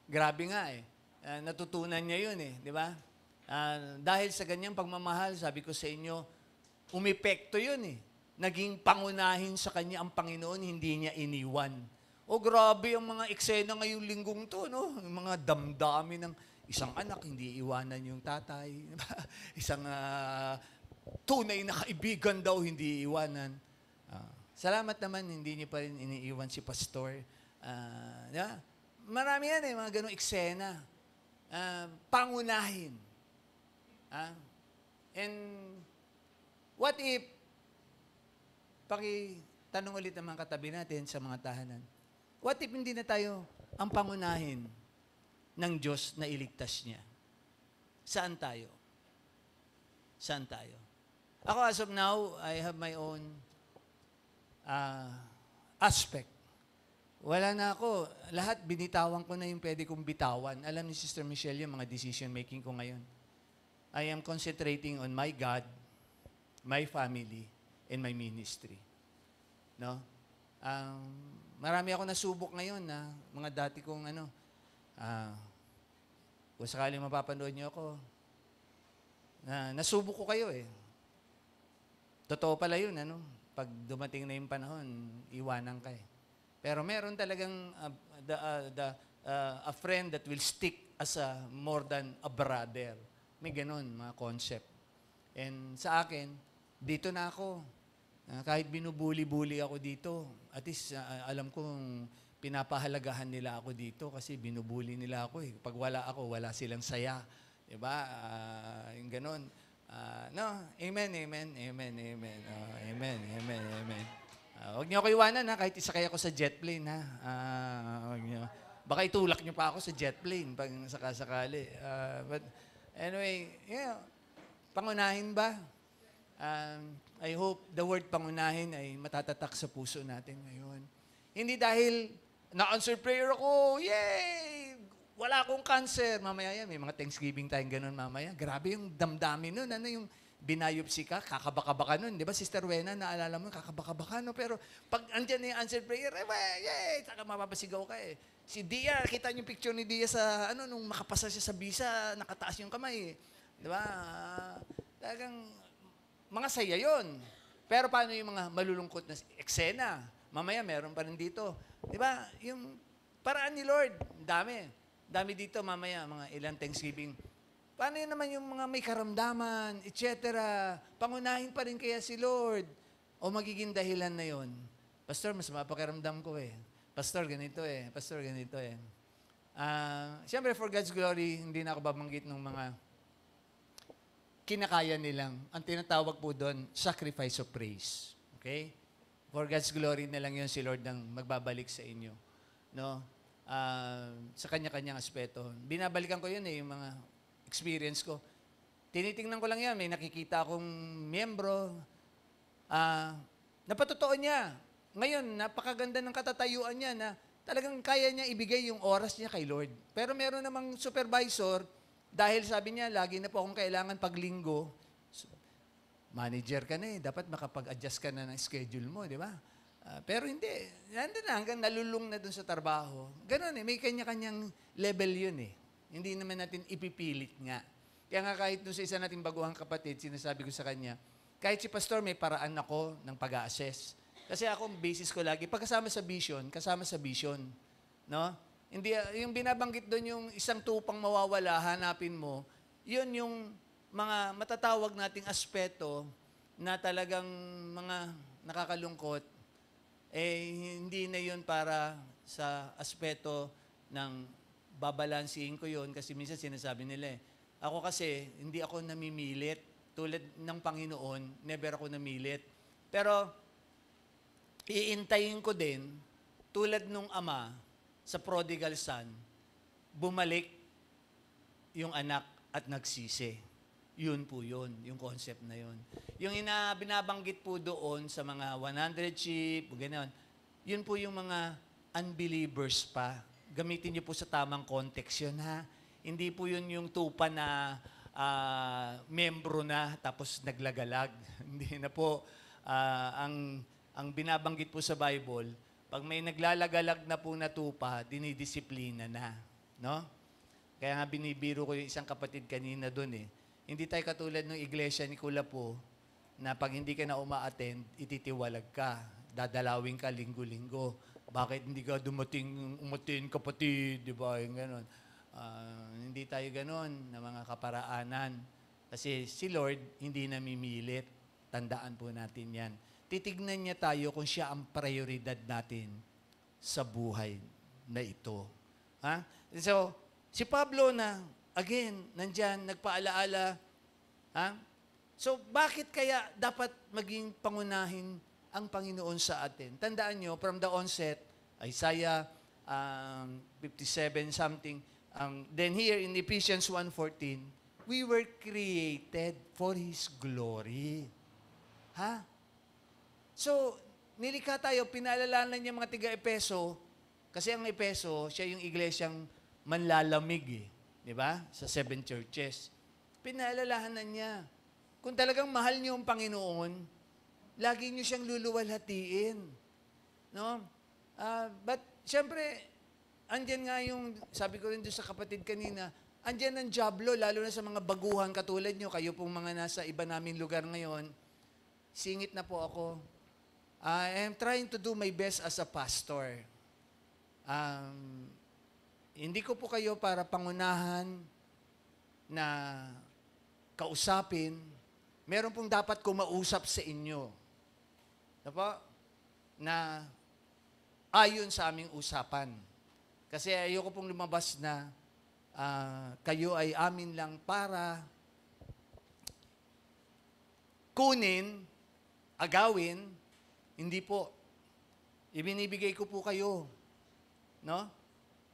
grabe nga eh. Natutunan niya yun eh, di ba? Dahil sa ganyang pagmamahal, sabi ko sa inyo, umepekto yun eh. Naging pangunahin sa kanya ang Panginoon, hindi niya iniwan. O grabe ang mga eksena ngayong linggong to, no? Yung mga damdami ng isang anak, hindi iwanan yung tatay. Isang tunay na kaibigan daw, hindi iwanan. Salamat naman, hindi niyo pa rin iniiwan si Pastor. Yeah. Marami yan eh, mga ganong eksena. Pangunahin. And what if, tanong ulit ang mga katabi natin sa mga tahanan, what if hindi na tayo ang pangunahin ng Diyos na iligtas niya? Saan tayo? Saan tayo? Ako as of now, I have my own aspect. Wala na ako. Lahat binitawan ko na yung pwede kong bitawan. Alam ni Sister Michelle yung mga decision making ko ngayon. I am concentrating on my God, my family, and my ministry. No? Marami ako nasubok ngayon na mga dati kong kung sakaling mapapanood niyo ako, nasubok ko kayo eh. Totoo pala yun, pag dumating na yung panahon, iwanan ka eh. Pero meron talagang a friend that will stick as more than a brother. May ganun, mga concept. And sa akin, dito na ako. Kahit binubuli-buli ako dito, at least alam kong pinapahalagahan nila ako dito kasi binubuli nila ako eh. Pag wala ako, wala silang saya. Diba? Yung ganun. No, amen, amen, amen, amen. Amen, amen, amen. Huwag niyo ako iwanan kahit isakay ako sa jet plane huwag niyo. Baka itulak niyo pa ako sa jet plane pag sakasakali. But anyway, pangunahin ba? I hope the word pangunahin ay matatatak sa puso natin ngayon. Hindi dahil na-answer prayer ako, yay! Wala akong cancer. Mamaya yan, may mga Thanksgiving tayong ganun mamaya. Grabe yung damdamin nun. Yung binayopsi ka, kakabaka-baka nun. Di ba, Sister Wena, naalala mo, kakabaka-baka, no? Pero pag andyan na yung answer prayer, yay! Saka mapapasigaw ka eh. Si Dia, kita niyo yung picture ni Dia sa, nung makapasa siya sa visa, nakataas yung kamay. Di ba? Talagang, mga saya yun. Pero paano yung mga malulungkot na eksena? Mamaya, meron pa rin dito. Di ba? Yung paraan ni Lord, dami. Dami dito, mamaya, mga ilang Thanksgiving. Paano yun naman yung mga may karamdaman, etc. Pangunahin pa rin kaya si Lord? O magiging dahilan na yon? Pastor, mas mapakiramdam ko eh. Pastor, ganito eh. Pastor, ganito eh. Siyempre, for God's glory, hindi na ako babanggit ng mga kinakaya nilang. Ang tinatawag po doon, sacrifice of praise. Okay? For God's glory na lang yun si Lord ang magbabalik sa inyo. No? Sa kanya-kanyang aspeto. Binabalikan ko yun yung mga experience ko. Tinitingnan ko lang yan. May nakikita akong miyembro. Napatotoo niya. Ngayon, napakaganda ng katatayuan niya na talagang kaya niya ibigay yung oras niya kay Lord. Pero meron namang supervisor, dahil sabi niya, lagi na po akong kailangan paglinggo, manager ka na eh. Dapat makapag-adjust ka na ng schedule mo, di ba? Pero hindi. Nandun na, hanggang nalulung na dun sa trabaho. Ganon eh. May kanya-kanyang level yun eh. Hindi naman natin ipipilit nga. Kaya nga kahit dun sa isa nating baguhang kapatid, sinasabi ko sa kanya, kahit si Pastor, may paraan ako ng pag-a-assess. Kasi ako, basis ko lagi, pagkasama sa vision, kasama sa vision. No? Hindi, yung binabanggit doon yung isang tupang mawawala, hanapin mo, yun yung mga matatawag nating aspeto na talagang mga nakakalungkot, hindi na yun para sa aspeto ng babalansihin ko yun kasi minsan sinasabi nila ako kasi hindi ako namimilit tulad ng Panginoon, never ako namilit. Pero iintayin ko din tulad nung ama sa prodigal son, bumalik yung anak at nagsisi. Yun po yun, yung concept na yun. Yung binabanggit po doon sa mga 100 sheep, gano'n, yun po yung mga unbelievers pa. Gamitin niyo po sa tamang context yun, ha? Hindi po yun yung tupa na membro na tapos naglagalag. Hindi na po. Ang binabanggit po sa Bible, pag may naglalagalag na po na tupa, dinidisiplina na. No? Kaya nga binibiro ko yung isang kapatid kanina doon eh. Hindi tayo katulad ng iglesia ni Kulapo na pag hindi ka na uma-attend, ititiwalag ka. Dadalawin ka linggo-linggo. Bakit hindi ka umatin kapatid? Di ba? Yung ganon. Hindi tayo ganon na mga kaparaanan. Kasi si Lord hindi namimilit. Tandaan po natin yan. Titignan niya tayo kung siya ang prioridad natin sa buhay na ito. Ha? So, si Pablo na again, nandyan, nagpaalaala. Ha? So, bakit kaya dapat maging pangunahin ang Panginoon sa atin? Tandaan nyo, from the onset, Isaiah 57 something, then here in Ephesians 1:14, we were created for His glory. Ha? So, nilikha tayo, pinaalalanan niya mga tiga-Epeso, kasi ang Epeso, siya yung iglesyang manlalamig eh. Di ba? Sa 7 churches. Pinaalalahanan niya. Kung talagang mahal niyo ang Panginoon, lagi niyo siyang luluwalhatiin. No? But, syempre, andyan nga yung, sabi ko rin doon sa kapatid kanina, andyan ang jablo, lalo na sa mga baguhan katulad niyo, kayo pong mga nasa iba naming lugar ngayon, singit na po ako. I am trying to do my best as a pastor. Hindi ko po kayo para pangunahan na kausapin. Meron pong dapat kumausap sa inyo. Diba? Na ayon sa aming usapan. Kasi ayoko pong lumabas na kayo ay amin lang para kunin, agawin. Hindi po. Ibinibigay ko po kayo. No?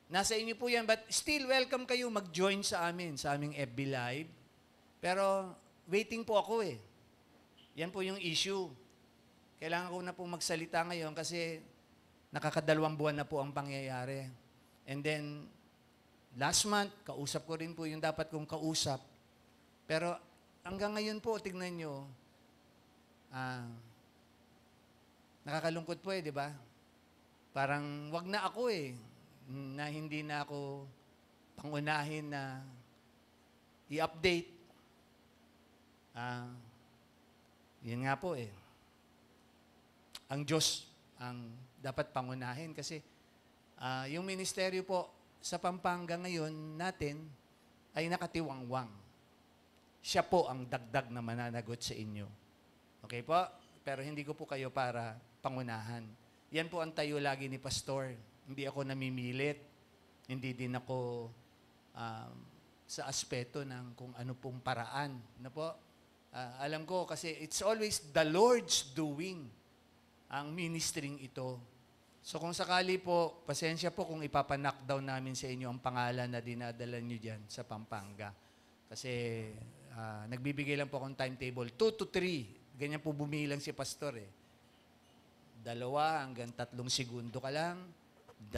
Nasa inyo po yan, but still welcome kayo mag-join sa amin, sa aming FB Live. Pero waiting po ako eh. Yan po yung issue. Kailangan ko na po magsalita ngayon kasi nakakadalawang buwan na po ang pangyayari. And then, last month, kausap ko rin po yung dapat kong kausap. Pero hanggang ngayon po, tignan nyo, nakakalungkot po eh, di ba? Parang wag na ako eh. Na hindi na ako pangunahin na i-update. Yun nga po eh. Ang Diyos ang dapat pangunahin kasi yung ministeryo po sa Pampanga ngayon natin ay nakatiwangwang. Siya po ang dagdag na mananagot sa inyo. Okay po? Pero hindi ko po kayo para pangunahan. Yan po ang tayo lagi ni Pastor. Hindi ako namimilit. Hindi din ako sa aspeto ng kung ano pong paraan. Ano po? Alam ko kasi it's always the Lord's doing ang ministering ito. So kung sakali po, pasensya po kung ipapanockdown namin sa inyo ang pangalan na dinadala nyo dyan sa Pampanga. Kasi nagbibigay lang po akong timetable, 2 to 3. Ganyan po bumilang si Pastor eh. 2 hanggang 3 segundo ka lang. 2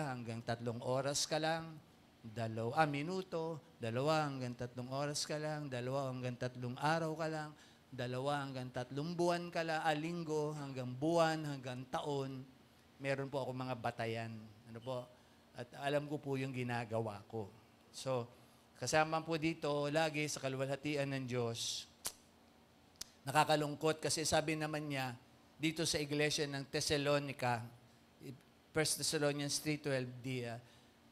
hanggang 3 oras ka lang, 2 minuto, 2 hanggang 3 oras ka lang, 2 hanggang 3 araw ka lang, 2 hanggang 3 buwan ka lang, linggo hanggang buwan, hanggang taon. Meron po ako mga batayan. Ano po? At alam ko po yung ginagawa ko. So, kasama po dito, lagi sa kaluwalhatian ng Diyos, nakakalungkot kasi sabi naman niya, dito sa iglesia ng Thessalonica, 1 Thessalonians 3:12,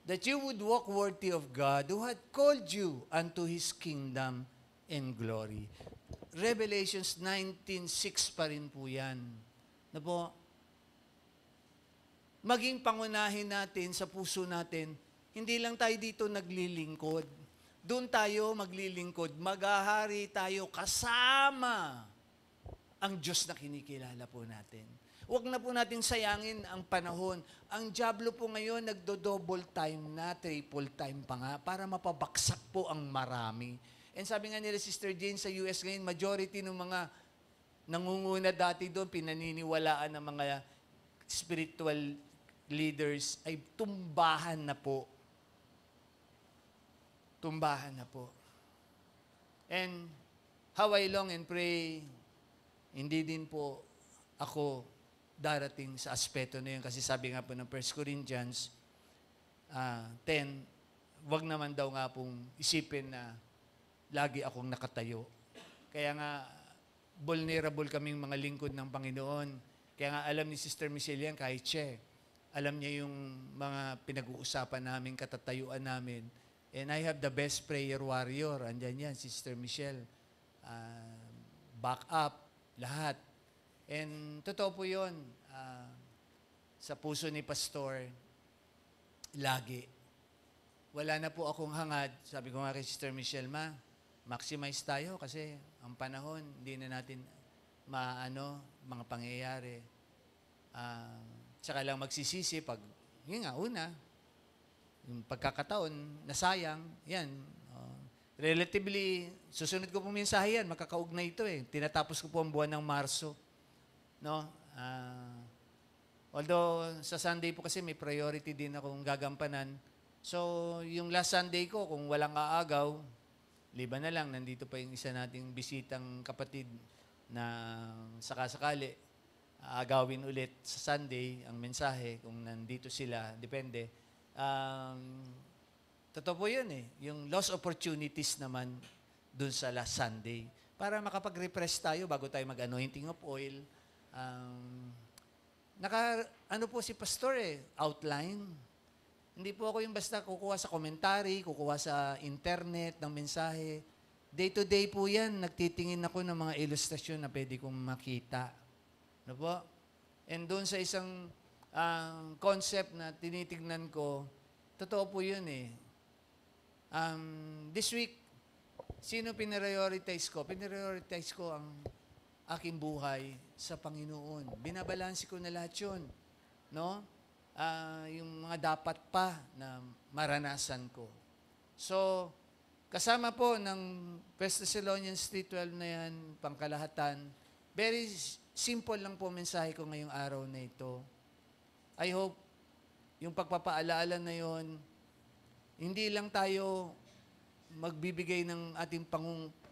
that you would walk worthy of God who had called you unto His kingdom and glory. Revelations 19:6 pa rin po yan. Na po, maging pangunahin natin sa puso natin, hindi lang tayo dito naglilingkod. Doon tayo maglilingkod, maghahari tayo kasama ang Diyos na kinikilala po natin. Huwag na po natin sayangin ang panahon. Ang dyablo po ngayon, nagdo-double time na, triple time pa nga, para mapabaksak po ang marami. And sabi nga nila, Sister Jane, sa US ngayon, majority ng mga nangunguna dati doon, pinaniniwalaan ng mga spiritual leaders ay tumbahan na po. Tumbahan na po. And how I long and pray, hindi din po ako darating sa aspeto na yun. Kasi sabi nga po ng 1 Corinthians 10, wag naman daw nga pong isipin na lagi akong nakatayo. Kaya nga, vulnerable kaming mga lingkod ng Panginoon. Kaya nga alam ni Sister Michelle yan, kahit siya, alam niya yung mga pinag-uusapan namin, katatayuan namin. And I have the best prayer warrior. Andyan yan, Sister Michelle. Back up, lahat. And totoo po yun. Sa puso ni Pastor, lagi. Wala na po akong hangad. Sabi ko nga kay Sister Michelle, maximize tayo kasi ang panahon, hindi na natin mga pangyayari. Tsaka lang magsisisi pag, yun nga, una, yung pagkakataon, nasayang, yan. Relatively, susunod ko pong mensahe yan, makakaugnay ito eh. Tinatapos ko po ang buwan ng Marso. No? Although, sa Sunday po kasi may priority din akong gagampanan. So, yung last Sunday ko, kung walang aagaw, liban na lang, nandito pa yung isa nating bisitang kapatid na sakasakali, aagawin ulit sa Sunday ang mensahe, kung nandito sila, depende. Totoo po yun eh. Yung lost opportunities naman dun sa last Sunday. Para makapag-refresh tayo bago tayo mag-anointing of oil. Ano po si Pastor outline. Hindi po ako yung basta kukuha sa commentary, kukuha sa internet ng mensahe. Day to day po yan, nagtitingin ako ng mga ilustrasyon na pwede kong makita. Ano po? And doon sa isang concept na tinitignan ko, totoo po yun eh. This week, sino pinprioritize ko? Pinprioritize ko ang aking buhay sa Panginoon. Binabalansi ko na lahat yun. No? Yung mga dapat pa na maranasan ko. So, kasama po ng 1 Thessalonians 3:12 na yan, pangkalahatan, very simple lang po mensahe ko ngayong araw na ito. I hope yung pagpapaalaala na yon, hindi lang tayo magbibigay ng ating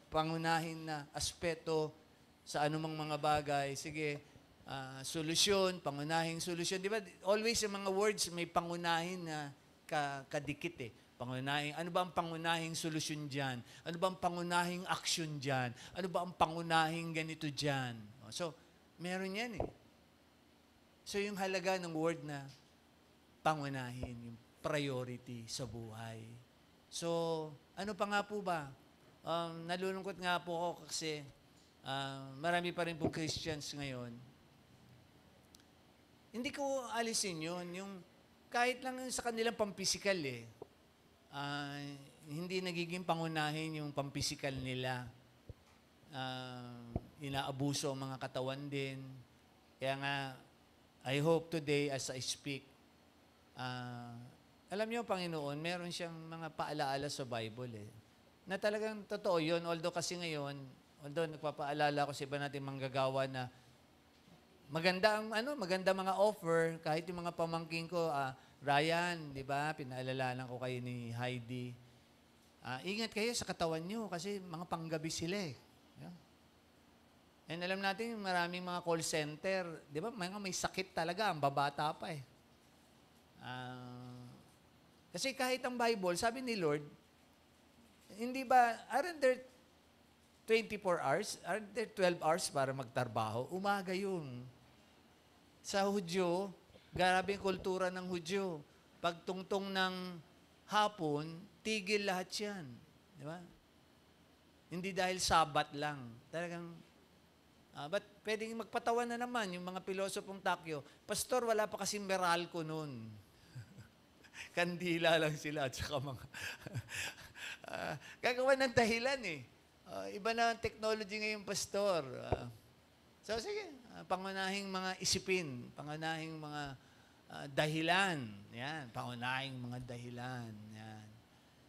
pangunahin na aspeto sa anumang mga bagay. Sige, solusyon, pangunahing solusyon. Di ba, always yung mga words may pangunahin na kadikit eh. Pangunahing, ano ba ang pangunahing solusyon dyan? Ano ba ang pangunahing action dyan? Ano ba ang pangunahing ganito dyan? So, meron yan eh. So, yung halaga ng word na pangunahin, yung priority sa buhay. So, ano pa nga po ba? Nalulungkot nga po ako kasi marami pa rin pong Christians ngayon. Hindi ko alisin yun. Yung kahit lang sa kanilang pampisikal eh. Hindi nagiging pangunahin yung pampisikal nila. Inaabuso ang mga katawan din. Kaya nga, I hope today as I speak, alam niyo, Panginoon, meron siyang mga paalaala sa Bible eh. Na talagang totoo yun. Although kasi ngayon, nagpapaalala ko sa iba natin manggagawa na maganda mga offer, kahit yung mga pamangking ko, Ryan, di ba, pinaalalanan ko kayo ni Heidi. Ingat kayo sa katawan nyo kasi mga panggabi sila eh. Yeah. And alam natin, maraming mga call center, di ba, may sakit talaga, ang babata pa eh. Kasi kahit ang Bible, sabi ni Lord, hindi ba, aren't there 24 hours? Aren't there 12 hours para magtrabaho? Umaga yun. Sa Hudyo, grabe yung kultura ng Hudyo. Pagtungtong ng hapon, tigil lahat yan. Di ba? Hindi dahil Sabat lang. Talagang, but pwedeng magpatawan na naman yung mga pilosopong Takyo. Pastor, wala pa kasing Meralco noon. Kandila lang sila at saka mga gagawa ng dahilan eh. Iba na ang technology ngayon, Pastor. So sige, pangunahing mga isipin, pangunahing mga dahilan. Yan, pangunahing mga dahilan. Yan.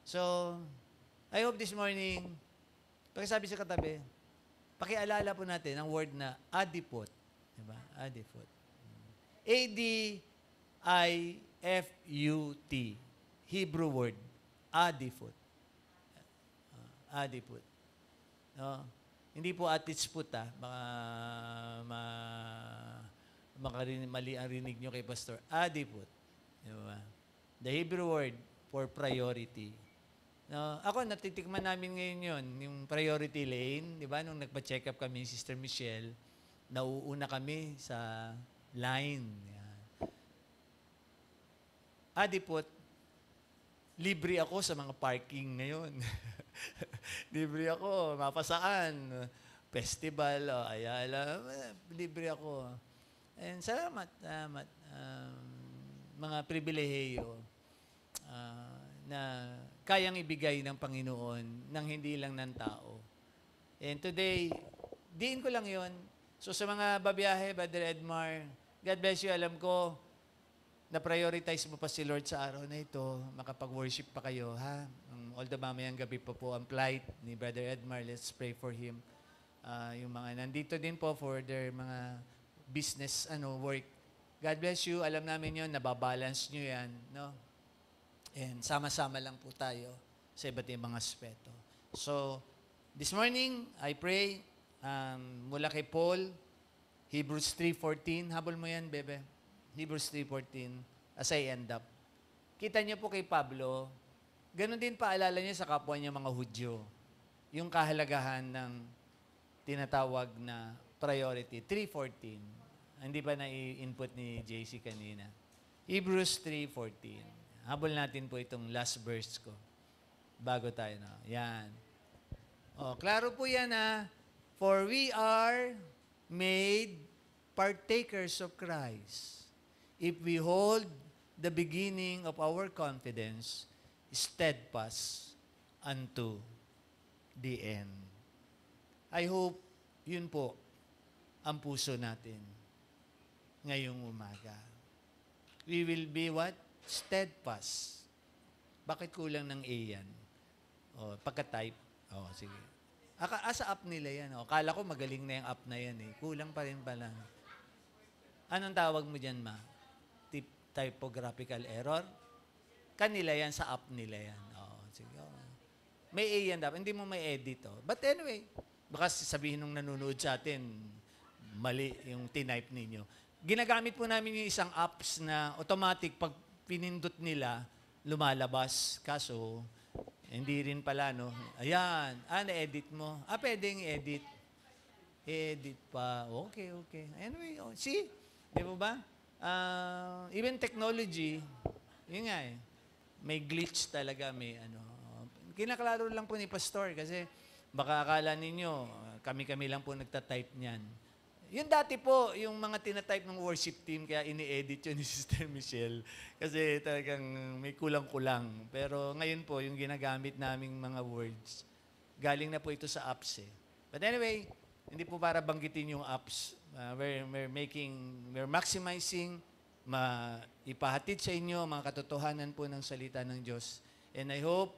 So, I hope this morning, Pakisabi sa katabi, pakialala po natin ang word na adipot. Diba? Adipot. A-D-I-F-U-T. Hebrew word. Adipot. Adipot. No? Hindi po atisput, ha? Baka mali ang rinig nyo kay Pastor. Adipot. Diba? The Hebrew word for priority. No, ako, natitikman namin ngayon yon, yung priority lane, di ba? Nung nagpa-check up kami, Sister Michelle, nauuna kami sa line. Yan. Adipot, libre ako sa mga parking ngayon. Libre ako, mapasaan. Festival, Ayala, libre ako. And salamat. Mga pribilehiyo na kayang ibigay ng Panginoon nang hindi lang ng tao. And today, diin ko lang yon. So sa mga babiyahe, Brother Edmar, God bless you. Alam ko, na-prioritize mo pa si Lord sa araw na ito. Makapag-worship pa kayo, ha? Although mamayang gabi pa po ang flight ni Brother Edmar, let's pray for him. Yung mga nandito din po for their mga business work. God bless you. Alam namin yon, nababalance nyo yan, no? And sama-sama lang po tayo sa iba't ibang aspeto. So, this morning, I pray mula kay Paul, Hebrews 3:14. Habol mo yan, bebe. Hebrews 3:14, as I end up. Kita niyo po kay Pablo, ganun din paalala niya sa kapwa niya mga Hudyo. Yung kahalagahan ng tinatawag na priority. 3:14. Hindi pa na-input ni JC kanina. Hebrews 3:14. Habol natin po itong last verse ko. Bago tayo na. Yan. Klaro po yan, ha. For we are made partakers of Christ if we hold the beginning of our confidence steadfast unto the end. I hope yun po ang puso natin ngayong umaga. We will be what? Steadfast. Bakit kulang ng A yan? Pagka-type. Sige. Asa app nila yan. Kala ko magaling na yung app na yan. Kulang pa rin pala. Anong tawag mo dyan, ma? Typographical error? Kanila yan, sa app nila yan. Sige. May A yan dapat. Hindi mo may edit. But anyway, baka sabihin nung nanonood sa atin, mali yung tinype ninyo. Ginagamit po namin yung isang apps na automatic pag pinindot nila, lumalabas. Kaso, hindi rin pala, no? Ayan. Na-edit mo. Pwedeng edit. Edit pa. Okay. Anyway, see? Di ba? Even technology, yun nga may glitch talaga, may Kinaklaro lang po ni Pastor kasi baka akala ninyo, kami-kami lang po nagtatype niyan. Yung dati po, yung mga tinatype ng worship team, kaya ini-edit yun ni Sister Michelle. Kasi talagang may kulang-kulang. Pero ngayon po, yung ginagamit naming mga words, galing na po ito sa apps But anyway, hindi po para banggitin yung apps. We're maximizing, ipahatid sa inyo mga katotohanan po ng salita ng Diyos. And I hope,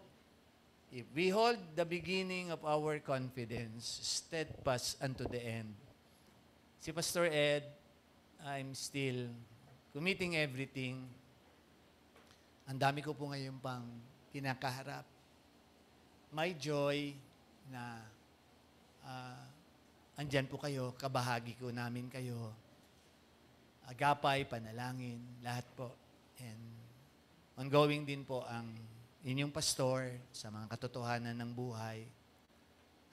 if we hold the beginning of our confidence steadfast unto the end, si Pastor Ed, I'm still committing everything. Ang dami ko po ngayon pang kinakaharap. My joy na andyan po kayo, kabahagi ko namin kayo. Agapay, panalangin, lahat po. And ongoing din po ang inyong pastor sa mga katotohanan ng buhay.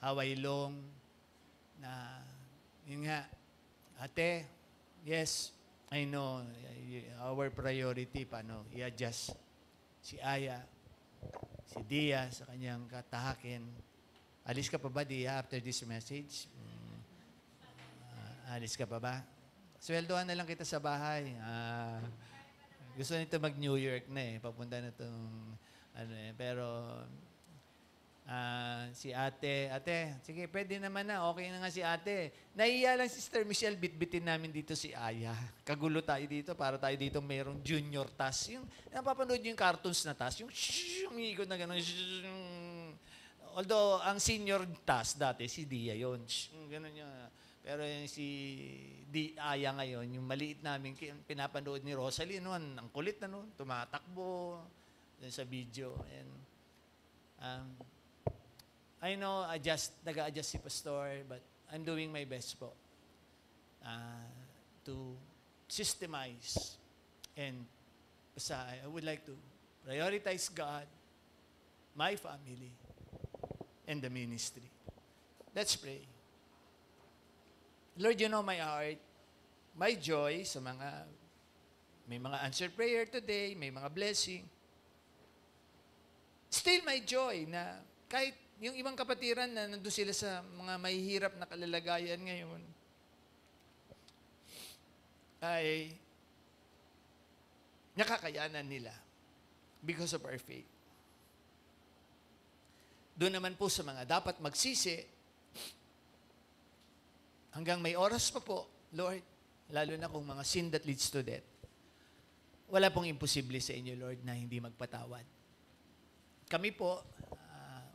How I long na, yun nga, Ate, yes, I know, our priority, paano i-adjust si Aya, si Dia sa kanyang katahakin. Alis ka pa ba, Dia, after this message? Alis ka pa ba? Sweldohan na lang kita sa bahay. Gusto nito mag-New York na papunta na itong, pero si ate, sige, pwede naman na, okay na nga si ate. Nahiya lang, Sister Michelle, bitbitin namin dito si Aya. Kagulo tayo dito, para tayo dito mayroong junior task. Yung, napapanood yung cartoons na task, yung ikot na gano'n, Although, ang senior task dati, si Dia yun. Ganun yun. Pero yung si Aya ngayon, yung maliit namin, pinapanood ni Rosalie noon, ang kulit na noon, tumatakbo dun sa video. And I know, nag-a-adjust si Pastor, but I'm doing my best po to systemize. And basta, I would like to prioritize God, my family, and the ministry. Let's pray. Lord, you know my heart, my joy sa may mga answered prayer today, may mga blessing. Still my joy na kahit yung ibang kapatiran na nandun sila sa mga mahihirap na kalalagayan ngayon, ay nakakayanan nila because of our faith. Doon naman po sa mga dapat magsisi, hanggang may oras pa po, Lord, lalo na kung mga sin that leads to death, wala pong imposible sa inyo, Lord, na hindi magpatawad. Kami po,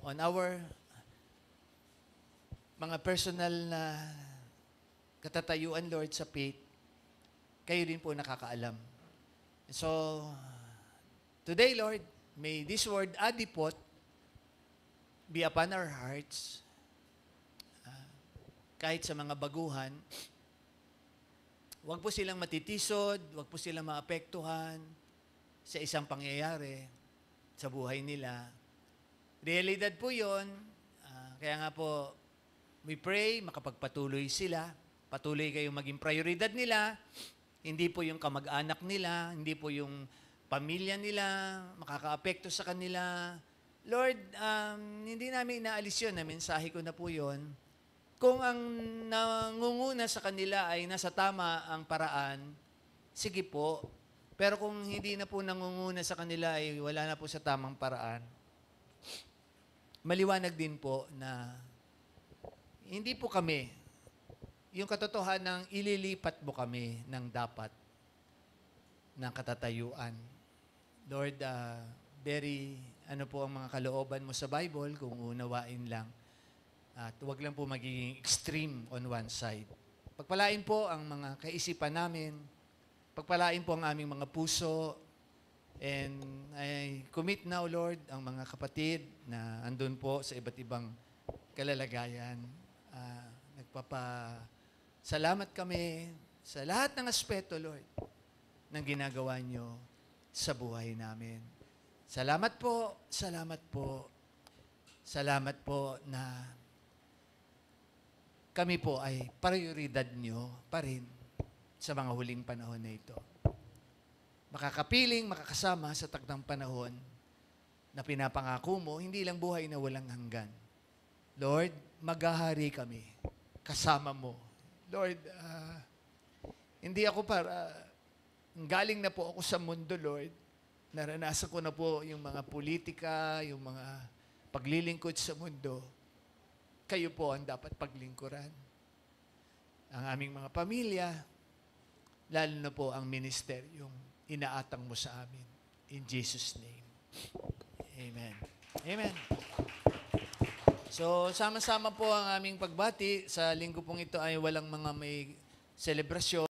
on our mga personal na katatayuan, Lord, sa faith, kayo din po nakakaalam. So, today, Lord, may this word, adipot, be upon our hearts, kahit sa mga baguhan, huwag po silang matitisod, huwag po silang maapektuhan sa isang pangyayari sa buhay nila. Realidad po yun. Kaya nga po, we pray, makapagpatuloy sila. Patuloy kayong maging prioridad nila. Hindi po yung kamag-anak nila, hindi po yung pamilya nila, makakaapekto sa kanila. Lord, hindi namin inaalis yun. Mensahe ko na po yun. Kung ang nangunguna sa kanila ay nasa tama ang paraan, sige po. Pero kung hindi na po nangunguna sa kanila ay wala na po sa tamang paraan, maliwanag din po na hindi po kami, yung katotohanan ng ililipat mo kami ng dapat ng katatayuan. Lord, ano po ang mga kalooban mo sa Bible kung unawain lang. At huwag lang po magiging extreme on one side. Pagpalain po ang mga kaisipan namin. Pagpalain po ang aming mga puso. And I commit now, Lord, ang mga kapatid na andun po sa iba't ibang kalalagayan. Nagpapasalamat kami sa lahat ng aspeto, Lord, ng ginagawa nyo sa buhay namin. Salamat po, salamat po, salamat po na kami po ay prioridad nyo pa rin sa mga huling panahon na ito. Makakapiling, makakasama sa takdang panahon na pinapangako mo, hindi lang buhay na walang hanggan. Lord, maghahari kami. Kasama mo. Lord, hindi ako galing na po ako sa mundo, Lord. Naranasan ko na po yung mga politika, yung mga paglilingkod sa mundo. Kayo po ang dapat paglingkuran. Ang aming mga pamilya, lalo na po ang ministeryong inaatang mo sa amin. In Jesus' name. Amen. Amen. So, sama-sama po ang aming pagbati. Sa linggo pong ito ay walang mga may selebrasyon.